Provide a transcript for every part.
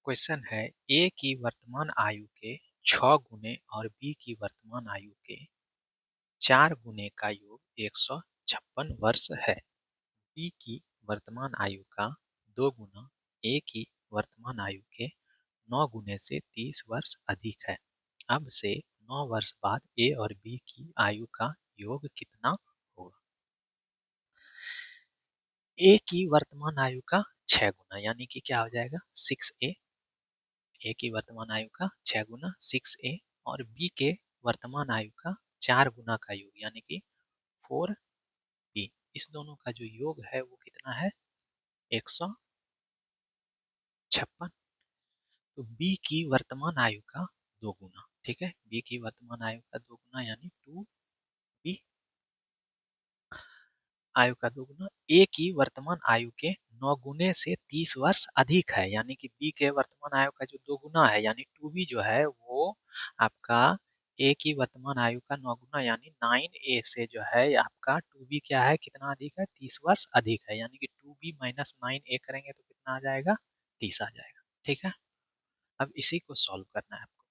Question है ए की वर्तमान आयु के 6 गुने और बी की वर्तमान आयु के 4 गुने का योग 156 वर्ष है। बी की वर्तमान आयु का 2 गुना ए की वर्तमान आयु के 9 गुने से 30 वर्ष अधिक है। अब से 9 वर्ष बाद ए और बी की आयु का योग कितना होगा? ए की वर्तमान आयु का 6 गुना यानी कि क्या हो जाएगा 6a। ए की वर्तमान आयु का 6 गुना 6a और बी के वर्तमान आयु का 4 गुना का योग यानी कि 4b। इस दोनों का जो योग है वो कितना है 156। तो बी की वर्तमान आयु का 2 गुना, ठीक है, बी की वर्तमान आयु का 2 गुना यानी 2b आयु का 2 गुना ए की वर्तमान आयु के 9 गुने से 30 वर्ष अधिक है यानी कि बी के वर्तमान आयु का जो 2 गुना है यानी 2b जो है वो आपका ए की वर्तमान आयु का 9 गुना यानी 9a से जो है आपका 2b क्या है कितना अधिक है 30 वर्ष अधिक है यानी कि 2b माइनस 9a करेंगे तो कितना आ जाएगा 30 आ जाएगा। ठीक है, अब इसी को सॉल्व करना है आपको।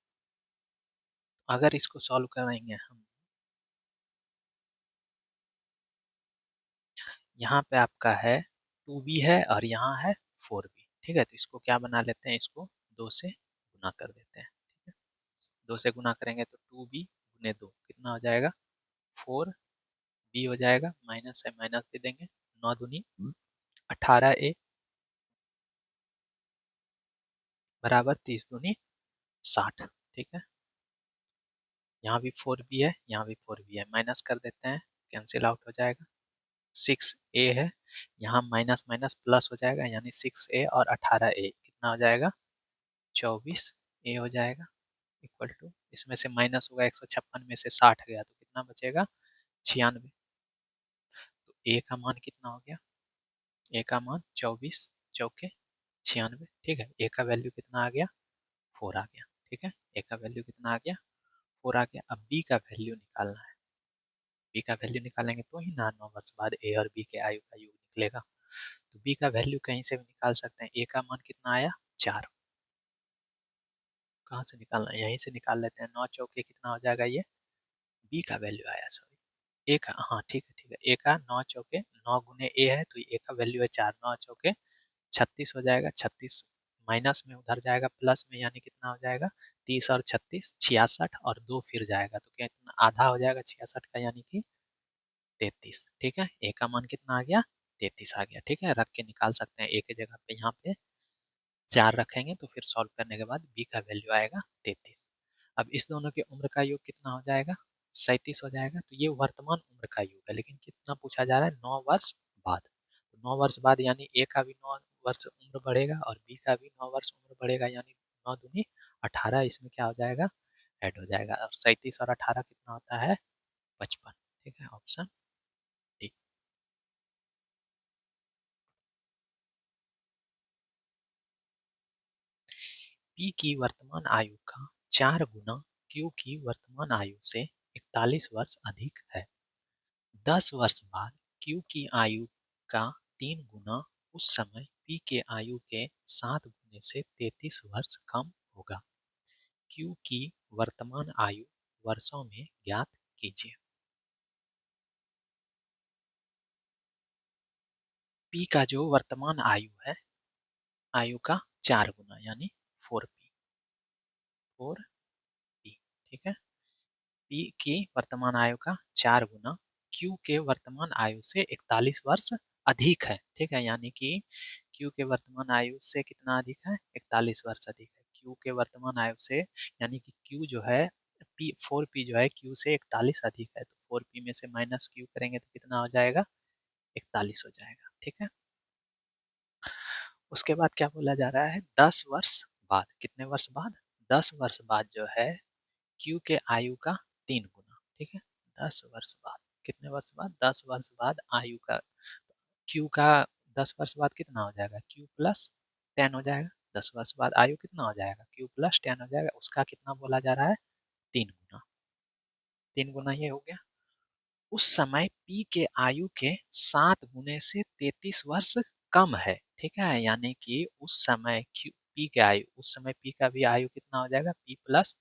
अगर इसको सॉल्व करेंगे हम, यहाँ पे आपका है 2b है और यहाँ है 4b, ठीक है, तो इसको क्या बना लेते हैं, इसको 2 से गुना कर देते हैं। ठीक है, 2 से गुना करेंगे तो 2b गुने 2 कितना हो जाएगा 4b हो जाएगा, माइनस है माइनस दे देंगे, 9 दूनी 18a बराबर 30 दूनी 60। ठीक है, यहाँ भी 4b है यहाँ भी 4b है, माइनस कर देते हैं, कैंसिल आउट हो जाएगा। 6a है, यहाँ माइनस माइनस प्लस हो जाएगा यानी 6a और 18a कितना हो जाएगा 24a हो जाएगा, इक्वल टू इसमें से माइनस होगा 156 में से 60 गया तो कितना बचेगा 96। तो a का मान कितना हो गया, a का मान 24 चौके 96। ठीक है, a का वैल्यू कितना आ गया 4 आ गया। ठीक है, a का वैल्यू कितना आ गया 4 आ गया। अब b का वैल्यू निकालना है, b का वैल्यू निकालेंगे तो ही ना 9 वर्ष बाद a और b के आयु का योग निकलेगा। तो b का वैल्यू कहीं से भी निकाल सकते हैं, a का मान कितना आया 4, कहाँ से निकालना है यहीं से निकाल लेते हैं, 9 चौके कितना हो जाएगा ये b का वैल्यू आया, सॉरी a का, हाँ ठीक है ठीक है, a का 9 चौके 9 गुने a है तो a का वैल्यू है 4, 9 चौके 36 हो जाएगा, 36 माइनस में उधर जाएगा प्लस में यानी कितना हो जाएगा 30 और 36 66 और 2 फिर जाएगा तो क्या इतना आधा हो जाएगा 66 का यानी कि 33। ठीक है, a का मान कितना आ गया 33 आ गया। ठीक है, रख के निकाल सकते हैं a की जगह पे, यहाँ पे 4 रखेंगे तो फिर सॉल्व करने के बाद b का वैल्यू आएगा 33। अब इस दोनों की उम्र का योग कितना हो जाएगा 37 हो जाएगा। तो ये वर्तमान उम्र का योग है, लेकिन कितना पूछा जा रहा है 9 वर्ष बाद। तो 9 वर्ष बाद यानी ए का भी 9 वर्ष उम्र बढ़ेगा और बी का भी 9 वर्ष उम्र बढ़ेगा यानी 9 दूनी 18, इसमें क्या हो जाएगा ऐड हो जाएगा और 37 और 18 कितना होता है 55। ठीक है, ऑप्शन डी। पी की वर्तमान आयु का 4 गुना क्यू की वर्तमान आयु से 41 वर्ष अधिक है। 10 वर्ष बाद क्यू की आयु का 3 गुना उस समय पी के आयु के 7 गुने से 33 वर्ष कम होगा। क्यू की वर्तमान आयु वर्षों में ज्ञात कीजिए। पी का जो वर्तमान आयु है, आयु का 4 गुना यानी 4p, 4p। ठीक है, पी की वर्तमान आयु का 4 गुना क्यू के वर्तमान आयु से 41 वर्ष अधिक है। ठीक है, यानी कि क्यू के वर्तमान आयु से कितना अधिक है 41 वर्ष अधिक है क्यू के वर्तमान आयु से, यानी कि क्यू जो है पी 4p जो है क्यू से 41 अधिक है तो 4p में से माइनस क्यू करेंगे तो कितना हो जाएगा 41 हो जाएगा। ठीक है, उसके बाद क्या बोला जा रहा है 10 वर्ष बाद, कितने वर्ष बाद 10 वर्ष बाद जो है क्यू के आयु का 3 गुना। ठीक है, 10 वर्ष बाद, कितने वर्ष बाद 10 वर्ष बाद आयु का क्यू का 10 वर्ष बाद कितना हो जाएगा क्यू प्लस 10 हो जाएगा। 10 वर्ष बाद आयु कितना हो जाएगा क्यू प्लस 10 हो जाएगा, उसका कितना बोला जा रहा है 3 गुना, 3 गुना ये हो गया। उस समय पी के आयु के 7 गुने से 33 वर्ष कम है। ठीक है, यानी कि उस समय क्यू पी के आयु, उस समय पी का भी आयु कितना हो जाएगा, पी प्लस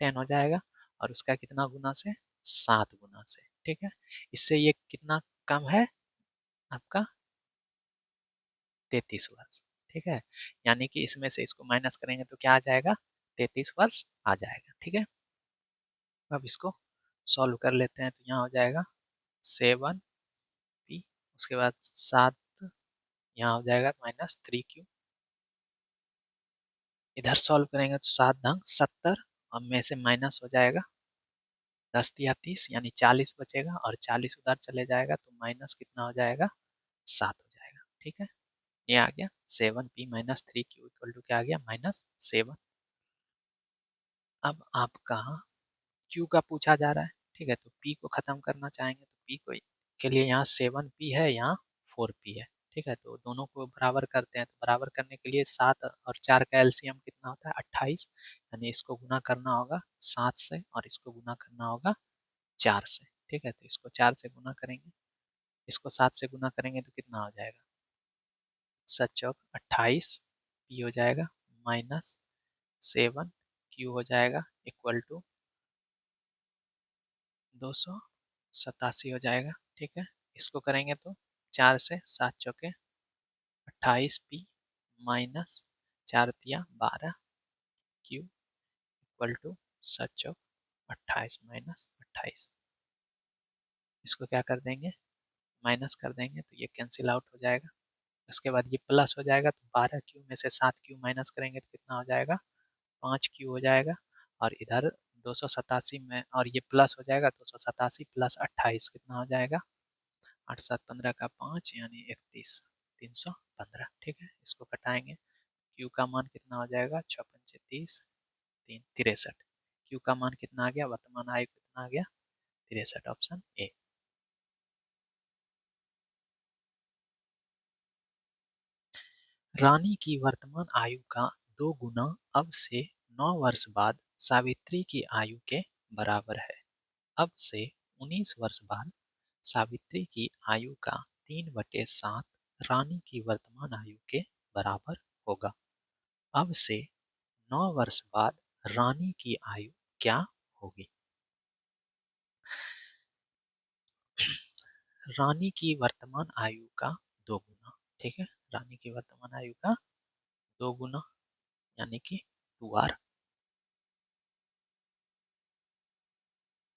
10 हो जाएगा, और उसका कितना गुना से, 7 गुना से, ठीक है। इससे ये कितना कम है आपका, 33 वर्ष, ठीक है। यानी कि इसमें से इसको माइनस करेंगे तो क्या आ जाएगा, 33 वर्ष आ जाएगा, ठीक है। अब इसको सॉल्व कर लेते हैं, तो यहाँ हो जाएगा 7p, उसके बाद 7, यहाँ हो जाएगा -3q, इधर सॉल्व करेंगे तो 7 दंग 70, और में से माइनस हो जाएगा 10 या 30 यानी 40 बचेगा, और 40 उधर चले जाएगा तो माइनस कितना हो जाएगा, 7 हो जाएगा, ठीक है। ये आ गया 7p minus 3q equal to क्या आ गया, -7। अब आपका Q का पूछा जा रहा है, ठीक है। तो P को खत्म करना चाहेंगे तो P को के लिए यहाँ 7p है, यहाँ 4p है, ठीक है। तो दोनों को बराबर करते हैं, तो बराबर करने के लिए 7 और 4 का एलसीएम कितना होता है, 28, यानी इसको गुना करना होगा 7 से, और इसको गुना करना होगा 4 से, ठीक है। तो इसको 4 से गुना करेंगे, इसको 7 से गुना करेंगे तो कितना हो जाएगा, 7 चौक 28, पी हो जाएगा -7, क्यू हो जाएगा इक्वल टू 287 हो जाएगा, ठीक है। इसको करेंगे तो 4 से 7 चौके 28p माइनस 4 तिया 12 क्यू इक्वल टू 7 चौक 28 माइनस 28, इसको क्या कर देंगे, माइनस कर देंगे तो ये कैंसिल आउट हो जाएगा। उसके बाद ये प्लस हो जाएगा, तो 12 क्यू में से 7 क्यू माइनस करेंगे तो कितना हो जाएगा, 5 क्यू हो जाएगा, और इधर 287 में, और ये प्लस हो जाएगा, 287 प्लस 28 कितना हो जाएगा, 8 7 15 का 5 यानी 31, 315, ठीक है। इसको कटाएंगे, क्यू का मान कितना हो जाएगा, 6 पंचे 30, 3 63, क्यू का मान कितना आ गया, वर्तमान आयु कितना आ गया, 63, ऑप्शन ए। रानी की वर्तमान आयु का 2 गुना अब से 9 वर्ष बाद सावित्री की आयु के बराबर है। अब से 19 वर्ष बाद सावित्री की आयु का 3/7 रानी की वर्तमान आयु के बराबर होगा। अब से 9 वर्ष बाद रानी की आयु क्या होगी। रानी की वर्तमान आयु का 2 गुना, ठीक है। रानी की वर्तमान आयु का 2 गुना यानी कि 2r।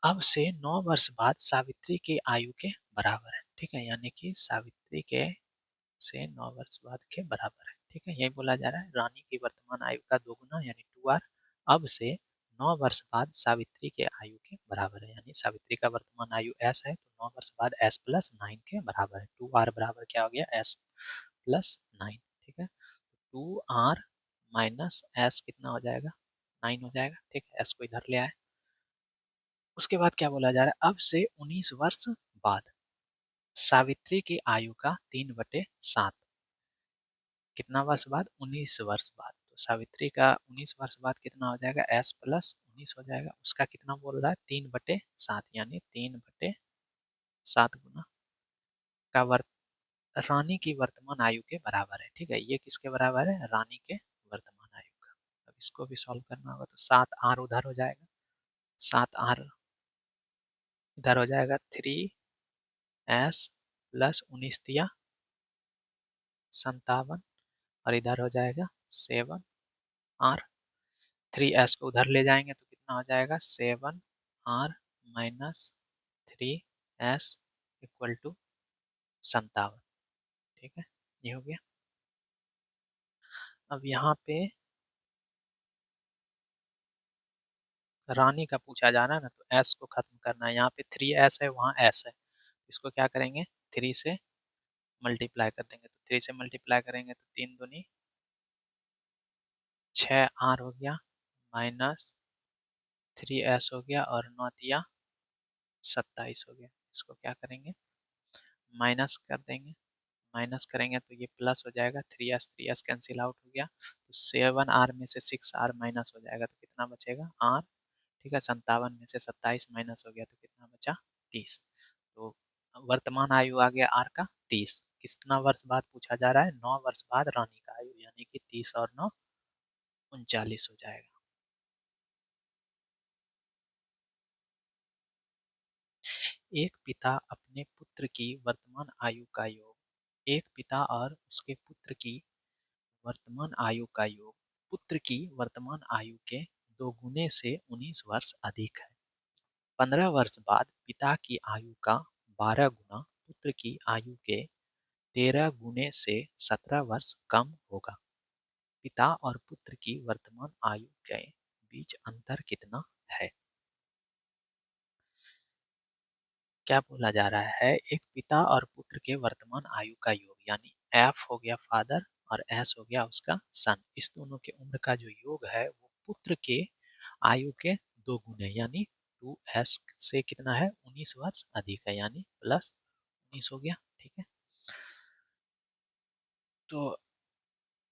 अब से 9 वर्ष बाद सावित्री की आयु के बराबर है, ठीक है। यानी कि सावित्री के से 9 वर्ष बाद के बराबर है, ठीक है। यही बोला जा रहा है, रानी की वर्तमान आयु का 2 गुना यानी 2r, अब से 9 वर्ष बाद सावित्री के आयु के बराबर है, यानी सावित्री का वर्तमान आयु s है, तो 9 वर्ष बाद s प्लस 9 के बराबर है। 2r बराबर क्या हो गया, s प्लस 9, ठीक है। 2r माइनस s कितना हो जाएगा, 9 हो जाएगा, ठीक है। s को इधर ले आए, उसके बाद क्या बोला जा रहा है, अब से 19 वर्ष बाद सावित्री की आयु का 3/7, कितना वर्ष बाद, 19 वर्ष बाद, तो सावित्री का 19 वर्ष बाद कितना हो जाएगा, s प्लस 19 हो जाएगा, उसका कितना बोल रहा है, 3/7 यानी 3/7 गुना का रानी की वर्तमान आयु के बराबर है, ठीक है। ये किसके बराबर है, रानी के वर्तमान आयु का। अब इसको भी सॉल्व करना होगा, तो 7r उधर हो जाएगा, 7r इधर हो जाएगा, 3s प्लस 19 दिया 57, और इधर हो जाएगा 7r, 3s को उधर ले जाएंगे तो कितना हो जाएगा, 7r minus 3s equal to 57, ठीक है। ये हो गया। अब यहाँ पे रानी का पूछा जा रहा है ना, तो s को खत्म करना है, यहाँ पे 3s है, वहाँ s है, इसको क्या करेंगे, 3 से मल्टीप्लाई कर देंगे, तो 3 से मल्टीप्लाई करेंगे तो 3 दूनी 6r हो गया, माइनस 3s हो गया, और 9 तिया 27 हो गया। इसको क्या करेंगे, माइनस कर देंगे, माइनस करेंगे तो ये प्लस हो जाएगा, 3s कैंसिल आउट हो गया, तो 7r में से 6r माइनस हो जाएगा, तो कितना बचेगा, r, ठीक है। 57 में से 27 माइनस हो गया तो कितना बचा, 30। तो वर्तमान आयु आ गया r का 30। कितना वर्ष बाद पूछा जा रहा है, 9 वर्ष बाद रानी का आयु, यानी कि 30 और 9 39 हो जाएगा। एक पिता अपने पुत्र की वर्तमान आयु का योग एक पिता और उसके पुत्र की वर्तमान आयु का योग पुत्र की वर्तमान आयु के दोगुने से 19 वर्ष अधिक है। 15 वर्ष बाद पिता की आयु का 12 गुना पुत्र की आयु के 13 गुने से 17 वर्ष कम होगा। पिता और पुत्र की वर्तमान आयु के बीच अंतर कितना है? क्या बोला जा रहा है? एक पिता और पुत्र के वर्तमान आयु का योग यानी एफ हो गया फादर और एस हो गया उसका सन। इस दोनों के उम्र का जो योग है वो पुत्र के आयु के 2 गुने यानी 2s से कितना है 19 वर्ष अधिक है यानी प्लस 19 हो गया। ठीक है, तो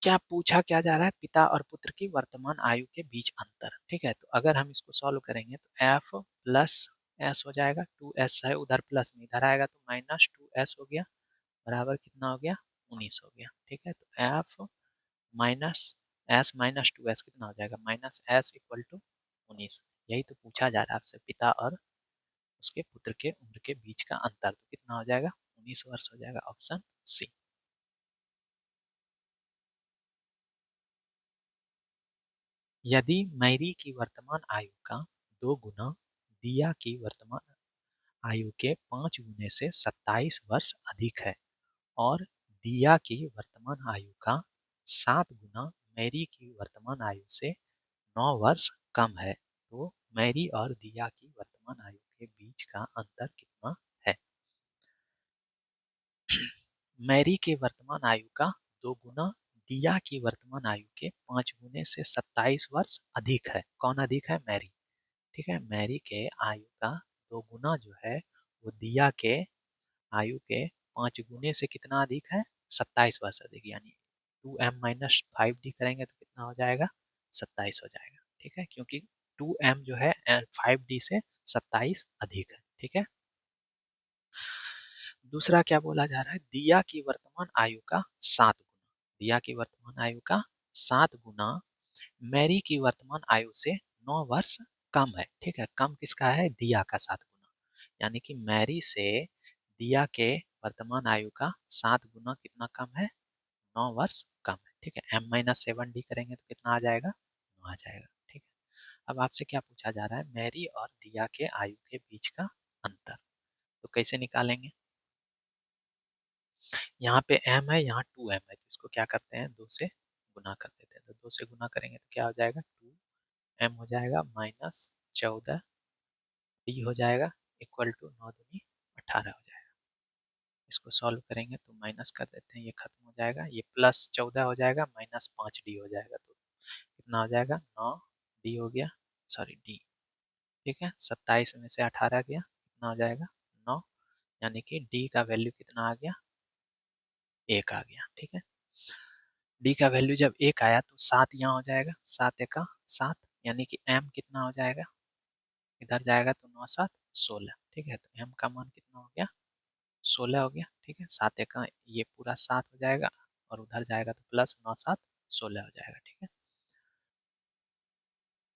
क्या पूछा क्या जा रहा है? पिता और पुत्र की वर्तमान आयु के बीच अंतर। ठीक है, तो अगर हम इसको सॉल्व करेंगे तो एफ प्लस एस हो जाएगा, 2s है उधर प्लस में इधर आएगा तो माइनस 2s हो गया बराबर कितना हो गया 19 हो गया। ठीक है, तो एफ माइनस 2s कितना हो जाएगा माइनस एस इक्वल टू 19। यही तो पूछा जा रहा है आपसे, पिता और उसके पुत्र के उम्र के बीच का अंतर तो कितना हो जाएगा 19 वर्ष हो जाएगा, ऑप्शन सी। यदि मैरी की वर्तमान आयु का 2 गुना दिया की वर्तमान आयु के 5 गुने से 27 वर्ष अधिक है और दिया की वर्तमान आयु का 7 गुना मैरी की वर्तमान आयु से 9 वर्ष कम है, तो मैरी और दिया की वर्तमान आयु के बीच का अंतर कितना है? मैरी के वर्तमान आयु का 2 गुना दिया की वर्तमान आयु के 5 गुने से 27 वर्ष अधिक है। कौन अधिक है? मैरी। ठीक है, मैरी के आयु का 2 गुना जो है वो दिया के आयु के 5 गुने से कितना अधिक है 27 वर्ष अधिक, यानी 2m माइनस 5d करेंगे तो कितना हो जाएगा 27 हो जाएगा। ठीक है, क्योंकि 2m जो है 5d से 27 अधिक है। ठीक है, दूसरा क्या बोला जा रहा है? दिया की वर्तमान आयु का 7 गुना, दिया की वर्तमान आयु का 7 गुना मैरी की वर्तमान आयु से 9 वर्ष कम है। ठीक है, कम किसका है? दिया का 7 गुना, यानी कि मैरी से दिया के वर्तमान आयु का 7 गुना कितना कम है 9 वर्ष कम है। ठीक है, m माइनस 7d करेंगे तो कितना आ जाएगा 9 आ जाएगा। ठीक है, अब आपसे क्या पूछा जा रहा है? मैरी और दिया के आयु के बीच का अंतर, तो कैसे निकालेंगे? यहाँ पे m है, यहाँ 2m है, तो इसको क्या करते हैं 2 से गुना कर देते हैं। तो 2 से गुना करेंगे तो क्या हो जाएगा 2m हो जाएगा माइनस 14d हो जाएगा इक्वल टू 9 दूनी 18 हो जाएगा। इसको सॉल्व करेंगे तो माइनस कर देते हैं, ये खत्म हो जाएगा, ये प्लस 14 हो जाएगा माइनस 5d हो जाएगा, तो कितना हो जाएगा 9d हो गया, सॉरी d। ठीक है, 27 में से 18 गया कितना हो जाएगा 9, यानी कि d का वैल्यू कितना आ गया 1 आ गया। ठीक है, डी का वैल्यू जब 1 आया तो 7 यहाँ हो जाएगा, 7 एका 7, यानी कि m कितना हो जाएगा, इधर जाएगा तो 9 7 16। ठीक है, तो m का मान कितना हो गया 16 हो गया। ठीक है, 7 एका ये पूरा 7 हो जाएगा और उधर जाएगा तो प्लस 9 7 16 हो जाएगा। ठीक है,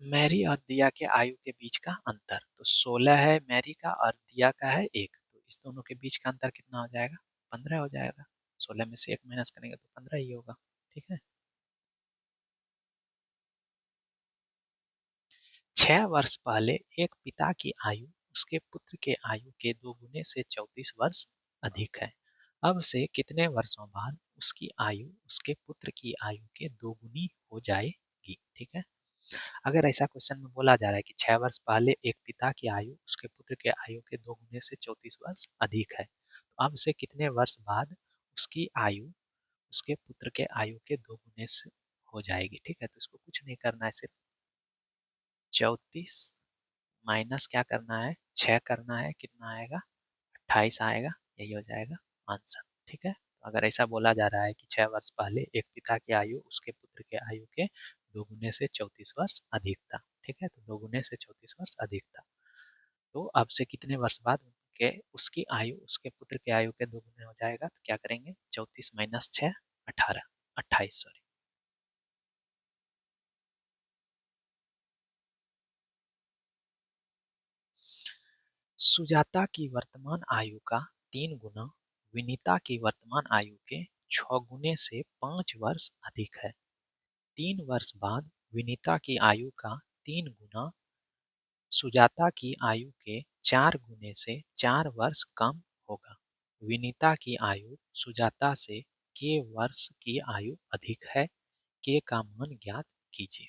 मैरी और दिया के आयु के बीच का अंतर, तो 16 है मैरी का और दिया का है 1, तो इस दोनों के बीच का अंतर कितना हो जाएगा 15 हो जाएगा। 16 में से 1 माइनस करेंगे तो 15 ही होगा। ठीक है, 6 वर्ष पहले एक पिता की आयु उसके पुत्र के आयु के 2 गुने से 34 वर्ष अधिक है। अब से कितने वर्षों बाद उसकी आयु उसके पुत्र की आयु के 2 गुनी हो जाएगी? ठीक है, अगर ऐसा क्वेश्चन में बोला जा रहा है कि 6 वर्ष पहले एक पिता की आयु उसके पुत्र के आयु के 2 गुने से 34 वर्ष अधिक है, तो अब से कितने वर्ष बाद उसकी आयु उसके पुत्र के आयु के 2 गुने से हो जाएगी? ठीक है, तो इसको कुछ नहीं करना है, सिर्फ 34 माइनस क्या करना है 6 करना है, कितना आएगा 28 आएगा, यही हो जाएगा आंसर। ठीक है, तो अगर ऐसा बोला जा रहा है कि 6 वर्ष पहले एक पिता की आयु उसके पुत्र के आयु के 2 गुने से 34 वर्ष अधिक था। ठीक है, तो 2 गुने से 34 वर्ष अधिक था, तो अब से कितने वर्ष बाद के उसकी आयु उसके पुत्र के आयु के 2 गुने हो जाएगा, तो क्या करेंगे 34 माइनस 6 18 28 सॉरी। सुजाता की वर्तमान आयु का 3 गुना विनीता की वर्तमान आयु के 6 गुने से 5 वर्ष अधिक है। 3 वर्ष बाद विनीता की आयु का 3 गुना सुजाता की आयु के 4 गुने से 4 वर्ष कम होगा। विनीता की आयु सुजाता से के वर्ष की आयु अधिक है, के का मान ज्ञात कीजिए।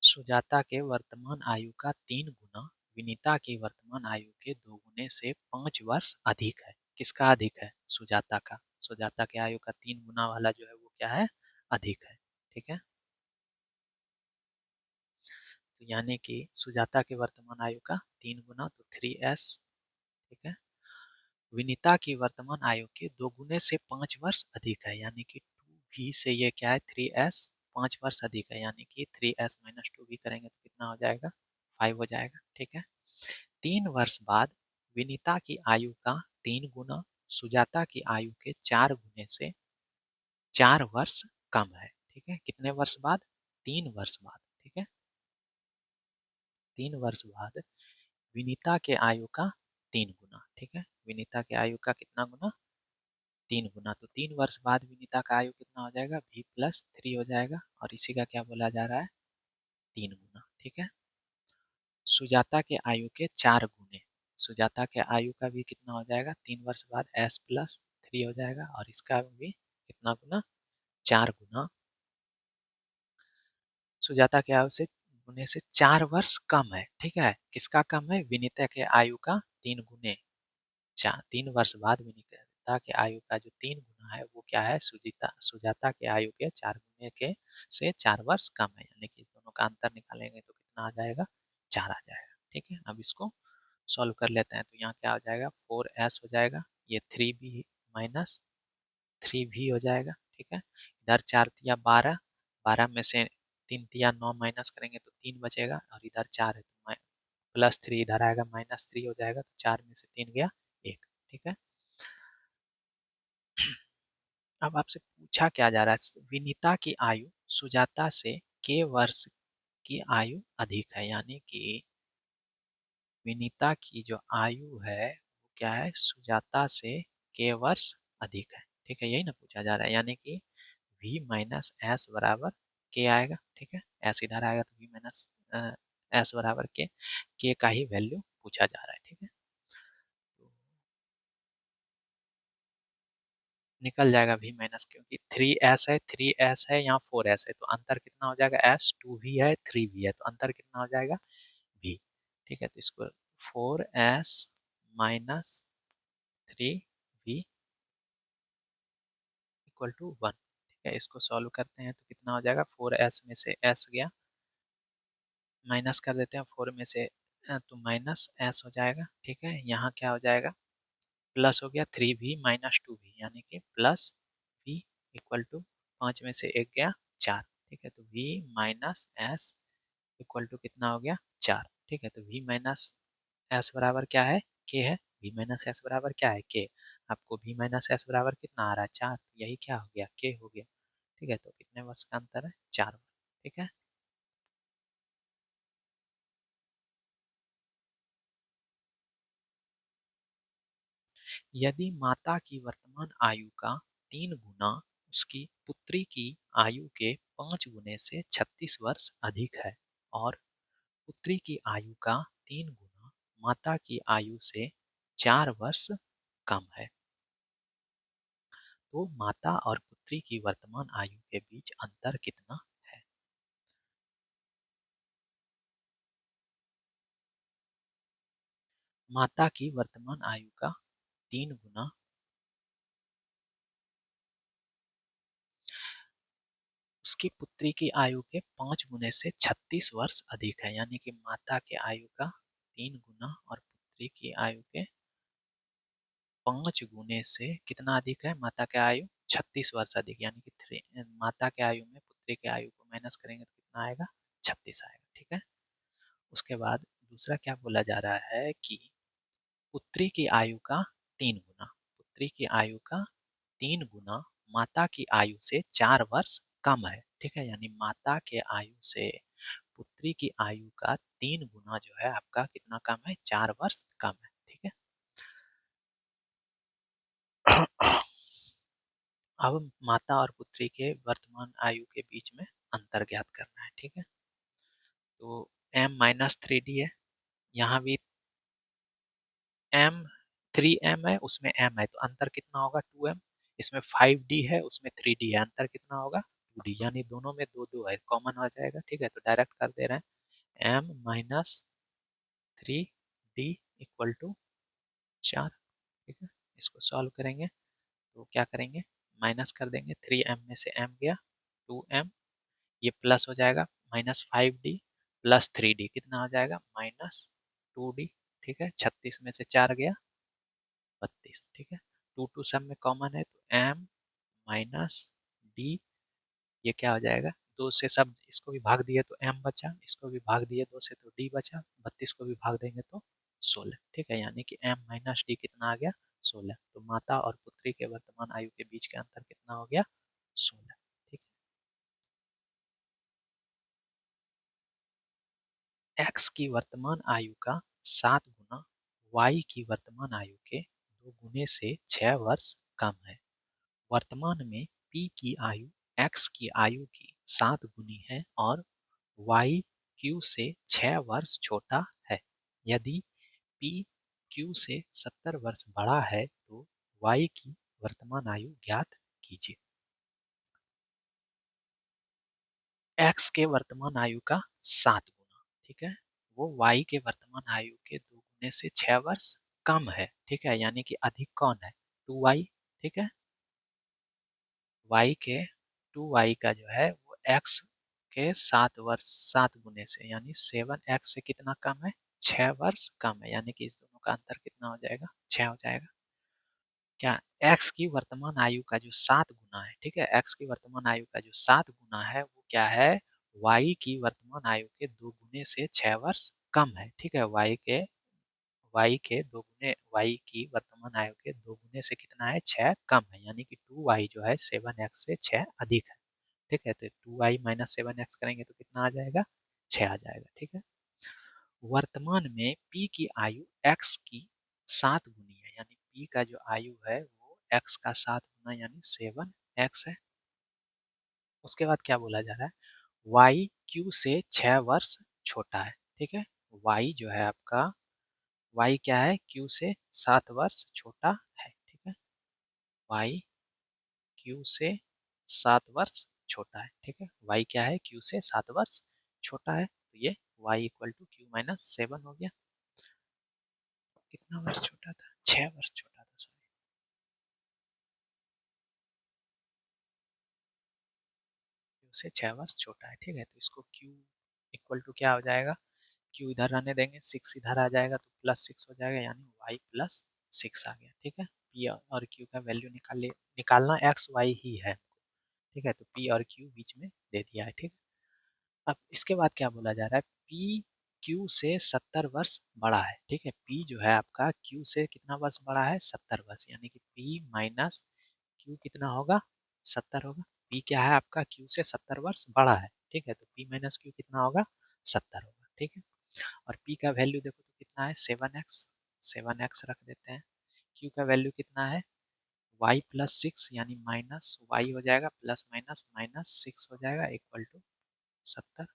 सुजाता के वर्तमान आयु का 3 गुना विनीता की वर्तमान आयु के 2 गुने से 5 वर्ष अधिक है। किसका अधिक है? सुजाता का। सुजाता के आयु का 3 गुना वाला जो है वो क्या है? अधिक है। ठीक है, तो यानी कि सुजाता के वर्तमान आयु का 3 गुना तो 3s। ठीक है, विनीता की वर्तमान आयु के 2 गुने से 5 वर्ष अधिक है, यानी कि 2v से ये क्या है? 3s 5 वर्ष अधिक है, यानी कि 3s माइनस 2v करेंगे तो कितना हो जाएगा? 5 हो जाएगा। ठीक है, 3 वर्ष बाद विनीता की आयु का 3 गुना सुजाता की आयु के 4 गुने से 4 वर्ष कम है। ठीक है, कितने वर्ष बाद? 3 वर्ष बाद। ठीक है, 3 वर्ष बाद विनीता के आयु का 3 गुना। ठीक है, विनीता के आयु का कितना गुना? 3 गुना। तो 3 वर्ष बाद विनीता का आयु कितना हो जाएगा? v प्लस 3 हो जाएगा, और इसी का क्या बोला जा रहा है? 3 गुना। ठीक है, सुजाता के आयु के 4 गुने। सुजाता के आयु का भी कितना हो जाएगा? 3 वर्ष बाद s प्लस 3 हो जाएगा, और इसका भी कितना गुना? 4 गुना। सुजाता के आयु से गुने से 4 वर्ष कम है। ठीक है, किसका कम है? विनीता के आयु का 3 गुने। 3 वर्ष बाद विनीता के आयु का जो 3 गुना है वो क्या है? सुजाता के आयु के 4 गुने के से 4 वर्ष कम है, यानी कि इस दोनों का अंतर निकालेंगे तो कितना आ जाएगा? 4 आ जाएगा। ठीक है, अब इसको सॉल्व कर लेते हैं। तो यहाँ क्या हो जाएगा? 4s हो जाएगा, ये 3b माइनस 3v हो जाएगा। ठीक है, इधर 4 तिया 12, 12 में से 3 तिया 9 माइनस करेंगे तो 3 बचेगा, और इधर 4 है तो प्लस 3 इधर आएगा, माइनस 3 हो जाएगा, तो 4 में से 3 गया 1। ठीक है, अब आपसे पूछा क्या जा रहा है? विनीता की आयु सुजाता से के वर्ष की आयु अधिक है, यानी कि विनीता की जो आयु है वो क्या है? सुजाता से के वर्ष अधिक है। ठीक है, यही ना पूछा जा रहा है, यानी कि v माइनस एस बराबर के आएगा। ठीक है, एस इधर आएगा तो v माइनस एस बराबर के का ही वैल्यू पूछा जा रहा है। ठीक है, तो निकल जाएगा v माइनस, क्योंकि 3s है, 3s है, यहाँ 4s है, तो अंतर कितना हो जाएगा? s 2v है, 3v है, तो अंतर कितना हो जाएगा? v। ठीक है, तो इसको 4s minus 3v equal to 1। ठीक है, इसको सॉल्व करते हैं तो कितना हो जाएगा? 4s में से s गया, माइनस कर देते हैं 4 में से तो माइनस s हो जाएगा। ठीक है, यहाँ क्या हो जाएगा? प्लस हो गया 3v माइनस 2v, यानी कि प्लस v इक्वल टू 5 में से 1 गया 4। ठीक है, तो v minus S equal to कितना हो गया? 4। ठीक है, तो v माइनस एस बराबर क्या है? k है। v माइनस एस बराबर क्या है? k। आपको v माइनस एस बराबर कितना आ रहा है? 4, यही क्या हो गया? k हो गया। ठीक है, तो कितने वर्ष का अंतर है? 4 वर्ष। ठीक है, यदि माता की वर्तमान आयु का 3 गुना उसकी पुत्री की आयु के 5 गुने से 36 वर्ष अधिक है, और पुत्री की आयु का 3 गुना माता की आयु से 4 वर्ष कम है, तो माता और पुत्री की वर्तमान आयु के बीच अंतर कितना है? माता की वर्तमान आयु का 3 गुना उसकी पुत्री की आयु के 5 गुने से 36 वर्ष अधिक है, यानी कि माता के आयु का 3 गुना और पुत्री की आयु के 5 गुने से कितना अधिक है? माता के आयु 36 वर्ष अधिक, यानी कि माता के आयु में पुत्री के आयु को माइनस करेंगे तो कितना आएगा? 36 आएगा। ठीक है, उसके बाद दूसरा क्या बोला जा रहा है कि पुत्री की आयु का 3 गुना, पुत्री की आयु का 3 गुना माता की आयु से 4 वर्ष कम है। ठीक है, यानी माता के आयु से पुत्री की आयु का 3 गुना जो है आपका कितना कम है, 4 वर्ष कम है। ठीक है। अब माता और पुत्री के वर्तमान आयु के बीच में अंतर ज्ञात करना है। ठीक है। तो m-3d है, यहाँ भी m 3m है, उसमें m है, तो अंतर कितना होगा 2m। इसमें 5d है, उसमें 3d है, अंतर कितना होगा 2d, यानी दोनों में दो दो है, कॉमन हो जाएगा। ठीक है। तो डायरेक्ट कर दे रहे हैं m-3d इक्वल टू 4। ठीक है। इसको सॉल्व करेंगे तो क्या करेंगे, माइनस कर देंगे, 3m में से m गया, 2m, ये प्लस हो जाएगा, -5d प्लस 3d कितना हो जाएगा, -2d। ठीक है। 36 में से 4 गया, 32। ठीक है। 2 सब में कॉमन है, तो m -d, ये क्या हो जाएगा, 2 से सब इसको भी भाग दिए तो m बचा, इसको भी भाग दिए 2 से तो d बचा, 32 को भी भाग देंगे तो 16। ठीक है। यानी कि m -d कितना आ गया, 16। तो माता और पुत्री के वर्तमान आयु के बीच का अंतर कितना हो गया, 16। ठीक है। x की वर्तमान आयु का 7 गुना y की वर्तमान आयु के 2 गुने से 6 वर्ष कम है। वर्तमान में p की आयु x की आयु की 7 गुनी है और y q से 6 वर्ष छोटा है। यदि p q से 70 वर्ष बड़ा है तो y की वर्तमान आयु ज्ञात कीजिए। x के वर्तमान आयु का 7 गुना, ठीक है, वो y के वर्तमान आयु के 2 गुने से 6 वर्ष कम है। ठीक है। यानी कि अधिक कौन है, 2y। ठीक है। y के 2y का जो है वो x के 7 वर्ष 7 गुने से, यानी 7x से कितना कम है, 6 वर्ष कम है। यानी कि इस दोनों का अंतर कितना हो जाएगा, 6 हो जाएगा। क्या, x की वर्तमान आयु का जो 7 गुना है, ठीक है, x की वर्तमान आयु का जो 7 गुना है वो क्या है, y की वर्तमान आयु के 2 गुने से 6 वर्ष कम है। ठीक है। y के 2 गुने, y की वर्तमान आयु के 2 गुने से कितना है, 6 कम है। यानी कि 2y जो है 7x से 6 अधिक है। ठीक है। तो 2y माइनस 7x करेंगे तो कितना आ जाएगा, 6 आ जाएगा। ठीक है। वर्तमान में p की आयु x की 7 गुनी है, यानी p का जो आयु है वो x का 7 गुना यानी 7x है। उसके बाद क्या बोला जा रहा है, y q से 6 वर्ष छोटा है। ठीक है। y जो है आपका, y क्या है, q से 7 वर्ष छोटा है। ठीक है। y q से 7 वर्ष छोटा है। ठीक है। y क्या है, q से 7 वर्ष छोटा है, तो ये y equal to q minus 7 हो गया। कितना वर्ष छोटा था, 6 वर्ष छोटा था, सॉरी। q से 6 वर्ष छोटा है। ठीक है। तो इसको q इक्वल टू क्या हो जाएगा, q इधर रहने देंगे, 6 इधर आ जाएगा तो +6 हो जाएगा, यानी y प्लस 6 आ गया। ठीक है। p और q का वैल्यू निकालना x y ही है। ठीक है। तो p और q बीच में दे दिया है। ठीक है। अब इसके बाद क्या बोला जा रहा है, P Q से 70 वर्ष बड़ा है। ठीक है। P जो है आपका Q से कितना वर्ष बड़ा है, 70 वर्ष, यानी कि P माइनस Q कितना होगा, 70 होगा। P क्या है आपका, Q से 70 वर्ष बड़ा है। ठीक है। तो P माइनस Q कितना होगा, 70 होगा। ठीक है। और P का वैल्यू देखो तो कितना है, 7x, 7x रख देते हैं। Q का वैल्यू कितना है, y प्लस 6, यानी माइनस y हो जाएगा, प्लस माइनस माइनस 6 हो जाएगा, equal to 70।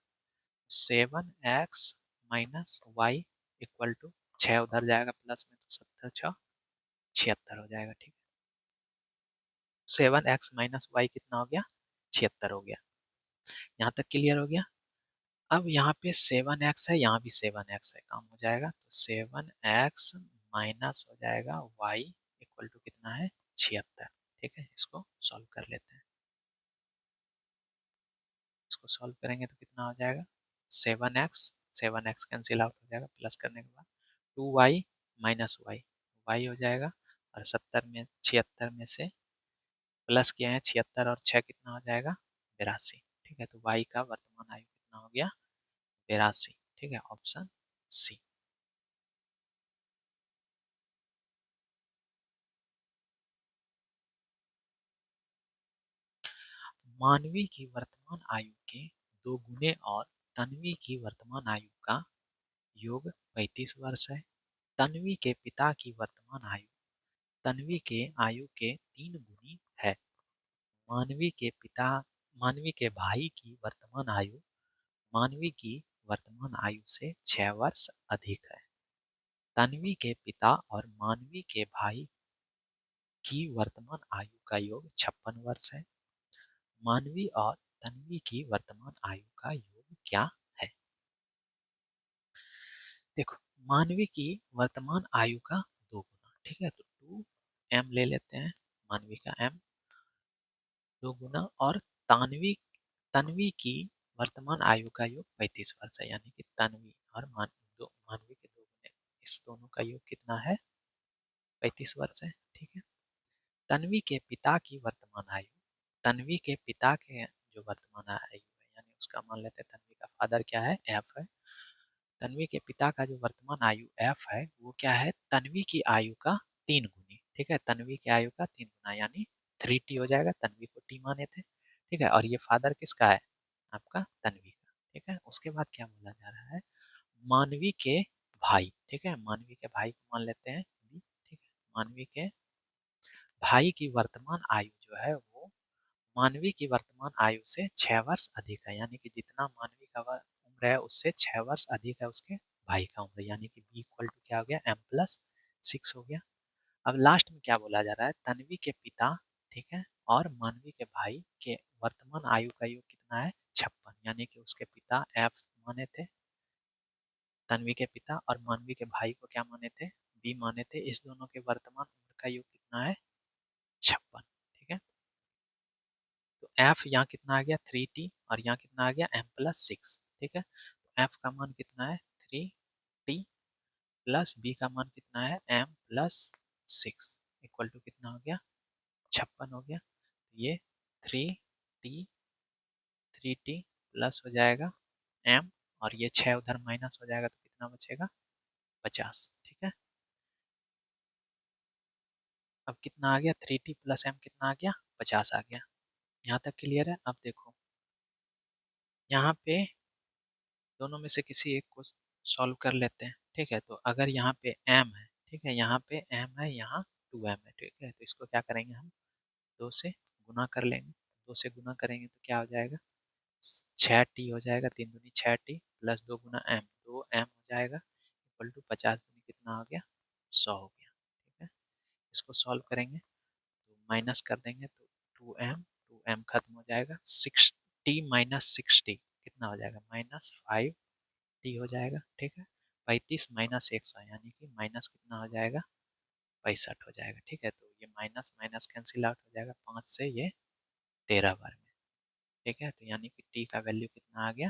7x minus Y equal to 6 उधर जाएगा प्लस में, तो 70 6 76 हो जाएगा। ठीक है। 7x माइनस वाई कितना हो गया, 76 हो गया। यहाँ तक क्लियर हो गया। अब यहाँ पे 7x है, यहाँ भी 7x है, काम हो जाएगा। तो 7x माइनस हो जाएगा y इक्वल टू कितना है, 76। ठीक है। इसको सॉल्व कर लेते हैं। इसको सॉल्व करेंगे तो कितना हो जाएगा, 7x कैंसिल आउट हो जाएगा, प्लस करने के बाद 2y माइनस y हो जाएगा। और 70 में 76 में से प्लस किए हैं 76 और 6 कितना हो जाएगा, 82। ठीक है। तो y का वर्तमान आयु कितना हो गया, 82। ठीक है। Option C. मानवी की वर्तमान आयु के 2 गुने और तन्वी की वर्तमान आयु का योग 35 वर्ष है। तन्वी के पिता की वर्तमान आयु तन्वी के आयु के 3 गुनी है। मानवी के पिता मानवी के भाई की वर्तमान आयु मानवी की वर्तमान आयु से 6 वर्ष अधिक है। तन्वी के पिता और मानवी के भाई की वर्तमान आयु का योग 56 वर्ष है। मानवी और तन्वी की वर्तमान आयु का योग क्या है? देखो, मानवी की वर्तमान आयु का 2 गुना, ठीक है, तो 2m ले लेते हैं, मानवी का m 2 गुना, और तानवी तन्वी की वर्तमान आयु का योग 35 वर्ष है, यानी कि तन्वी और मानवी के 2 गुने, इस दोनों का योग कितना है? 35 वर्ष है, ठीक है। तन्वी के पिता की वर्तमान आयु तन्वी के पिता के जो वर्तमान आयु है, यानी उसका मान लेते हैं तन्वी का फादर क्या है? f है। तन्वी के पिता का जो वर्तमान आयु f है वो क्या है? तन्वी की आयु का 3 गुनी, ठीक है, तन्वी की आयु का 3 गुना, यानी 3t हो जाएगा। तन्वी को t माने थे, ठीक है, और ये फादर किसका है? आपका तन्वी का, ठीक है। उसके बाद क्या बोला जा रहा है? मानवी के भाई, ठीक है, मानवी के भाई को मान लेते हैं b, ठीक है। मानवी के भाई की वर्तमान आयु जो है वो मानवी की वर्तमान आयु से 6 वर्ष अधिक है, यानी कि जितना मानवी का उम्र है उससे 6 वर्ष अधिक है उसके भाई का उम्र, यानी कि b इक्वल टू क्या हो गया? m+6 हो गया। अब लास्ट में क्या बोला जा रहा है? तन्वी के पिता, ठीक है, और मानवी के भाई के वर्तमान आयु का योग कितना है? 56, यानी कि उसके पिता f माने थे, तन्वी के पिता, और मानवी के भाई को क्या माने थे? b माने थे। इस दोनों के वर्तमान उम्र का योग कितना है? 56, ठीक है। तो f यहाँ कितना आ गया? 3t, और यहाँ कितना आ गया? m+6, ठीक है। तो f का मान कितना है? 3t प्लस b का मान कितना है? m+6 इक्वल टू कितना हो गया? 56 हो गया। तो ये 3t 3t प्लस हो जाएगा m, और ये 6 उधर माइनस हो जाएगा तो कितना बचेगा? 50, ठीक है। अब कितना आ गया? 3t प्लस m कितना आ गया? 50 आ गया। यहाँ तक क्लियर है? अब देखो, यहाँ पे दोनों में से किसी एक को सॉल्व कर लेते हैं, ठीक है। तो अगर यहाँ पे m है, ठीक है, यहाँ पे m है, यहाँ 2m है, ठीक है, तो इसको क्या करेंगे हम? 2 से गुना कर लेंगे। 2 से गुना करेंगे तो क्या हो जाएगा? 6t हो जाएगा, 3 दूनी 6t प्लस 2 गुना m, 2m हो जाएगा, इक्वल टू 50 दूनी कितना हो गया? 100 हो गया, ठीक है। इसको सॉल्व करेंगे तो माइनस कर देंगे तो 2m खत्म हो जाएगा, 6t-60 कितना हो जाएगा? -5t हो जाएगा, ठीक है। 35 माइनस 100, यानी कि माइनस कितना हो जाएगा? 65 हो जाएगा, ठीक है। तो ये माइनस माइनस कैंसिल आउट हो जाएगा, 5 से ये 13 बार में, ठीक है। तो यानी कि t का वैल्यू कितना आ गया?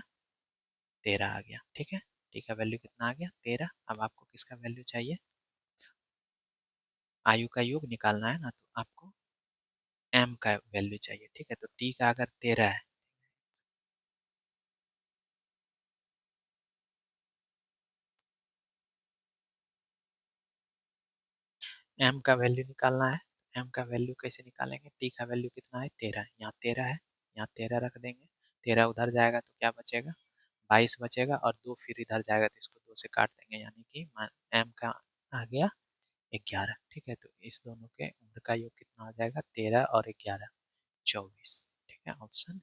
13 आ गया, ठीक है। t का वैल्यू कितना आ गया? 13। अब आपको किसका वैल्यू चाहिए? आयु का योग निकालना है ना, तो आपको m का वैल्यू चाहिए, ठीक है। तो t का अगर 13 है, m का वैल्यू निकालना है। m का वैल्यू कैसे निकालेंगे? t का वैल्यू कितना है? 13, यहाँ 13 है, यहाँ 13 रख देंगे, 13 उधर जाएगा तो क्या बचेगा? 22 बचेगा, और 2 फिर इधर जाएगा तो इसको 2 से काट देंगे, यानी कि m का आ गया 11, ठीक है। तो इस दोनों के उम्र का योग कितना हो जाएगा? 13 और 11 24, ठीक है। ऑप्शन